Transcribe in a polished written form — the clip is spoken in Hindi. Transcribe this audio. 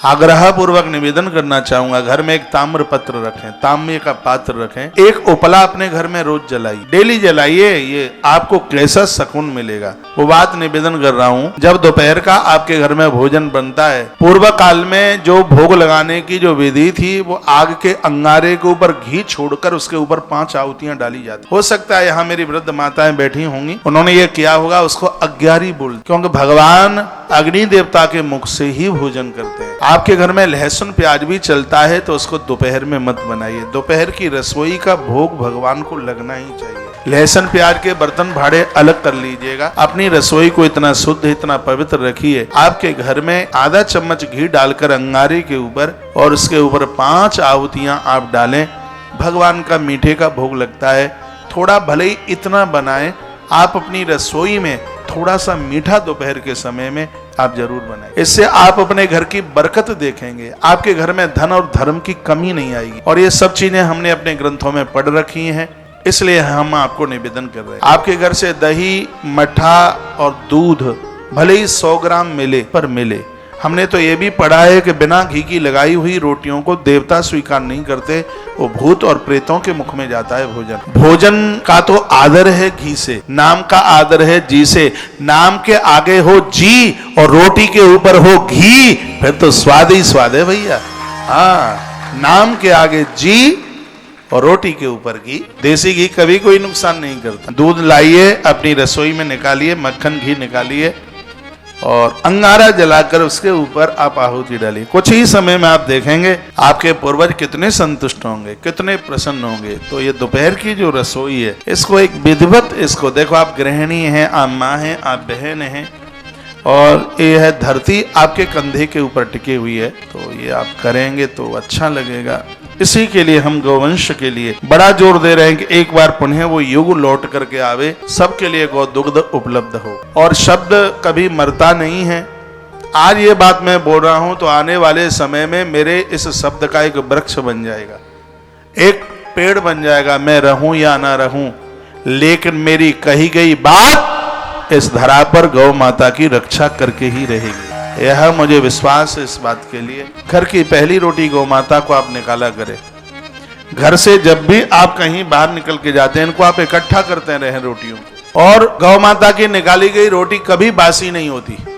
आग्रह पूर्वक निवेदन करना चाहूंगा, घर में एक ताम्र पत्र रखें, तांबे का पात्र रखें, एक उपला अपने घर में रोज जलाइए, डेली जलाइए, ये आपको कैसा सुकून मिलेगा। वो बात निवेदन कर रहा हूँ, जब दोपहर का आपके घर में भोजन बनता है, पूर्व काल में जो भोग लगाने की जो विधि थी, वो आग के अंगारे के ऊपर घी छोड़कर उसके ऊपर 5 आहुतियां डाली जाती। हो सकता है यहाँ मेरी वृद्ध माताएं बैठी होंगी, उन्होंने ये किया होगा, उसको अज्ञारी बोल, क्योंकि भगवान अग्नि देवता के मुख से ही भोजन करते हैं। आपके घर में लहसुन प्याज भी चलता है तो उसको दोपहर में मत बनाइए। दोपहर की रसोई का भोग भगवान को लगना ही चाहिए। लहसुन प्याज के बर्तन भाड़े अलग कर लीजिएगा। अपनी रसोई को इतना शुद्ध, इतना पवित्र रखिए। आपके घर में आधा चम्मच घी डालकर अंगारे के ऊपर और उसके ऊपर 5 आहुतियां आप डालें। भगवान का मीठे का भोग लगता है। थोड़ा भले ही इतना बनाएं, आप अपनी रसोई में थोड़ा सा मीठा दोपहर के समय में आप जरूर बनाएं। इससे आप अपने घर की बरकत देखेंगे। आपके घर में धन और धर्म की कमी नहीं आएगी। और ये सब चीजें हमने अपने ग्रंथों में पढ़ रखी हैं, इसलिए हम आपको निवेदन कर रहे हैं। आपके घर से दही, मट्ठा और दूध भले ही 100 ग्राम मिले पर मिले। हमने तो ये भी पढ़ा है कि बिना घी की लगाई हुई रोटियों को देवता स्वीकार नहीं करते, वो भूत और प्रेतों के मुख में जाता है भोजन। भोजन का तो आदर है घी से, नाम का आदर है जी से। नाम के आगे हो जी और रोटी के ऊपर हो घी, फिर तो स्वाद ही स्वाद है भैया। हाँ, नाम के आगे जी और रोटी के ऊपर घी। देसी घी कभी कोई नुकसान नहीं करता। दूध लाइए, अपनी रसोई में निकालिए, मक्खन घी निकालिए और अंगारा जलाकर उसके ऊपर आप आहुति डालिए। कुछ ही समय में आप देखेंगे आपके पूर्वज कितने संतुष्ट होंगे, कितने प्रसन्न होंगे। तो ये दोपहर की जो रसोई है, इसको एक विधिवत, इसको देखो, आप गृहिणी हैं, आप माँ हैं, आप बहन हैं, और ये है धरती आपके कंधे के ऊपर टिकी हुई है। तो ये आप करेंगे तो अच्छा लगेगा। इसी के लिए हम गौवंश के लिए बड़ा जोर दे रहे हैं कि एक बार पुनः वो युग लौट करके आवे, सबके लिए गौ दुग्ध उपलब्ध हो। और शब्द कभी मरता नहीं है। आज ये बात मैं बोल रहा हूं तो आने वाले समय में मेरे इस शब्द का एक वृक्ष बन जाएगा, एक पेड़ बन जाएगा। मैं रहूं या ना रहूं, लेकिन मेरी कही गई बात इस धरा पर गौ माता की रक्षा करके ही रहेगी। यह मुझे विश्वास है इस बात के लिए। घर की पहली रोटी गौ माता को आप निकाला करें। घर से जब भी आप कहीं बाहर निकल के जाते हैं, इनको आप इकट्ठा करते रहे रोटियों को। और गौ माता की निकाली गई रोटी कभी बासी नहीं होती।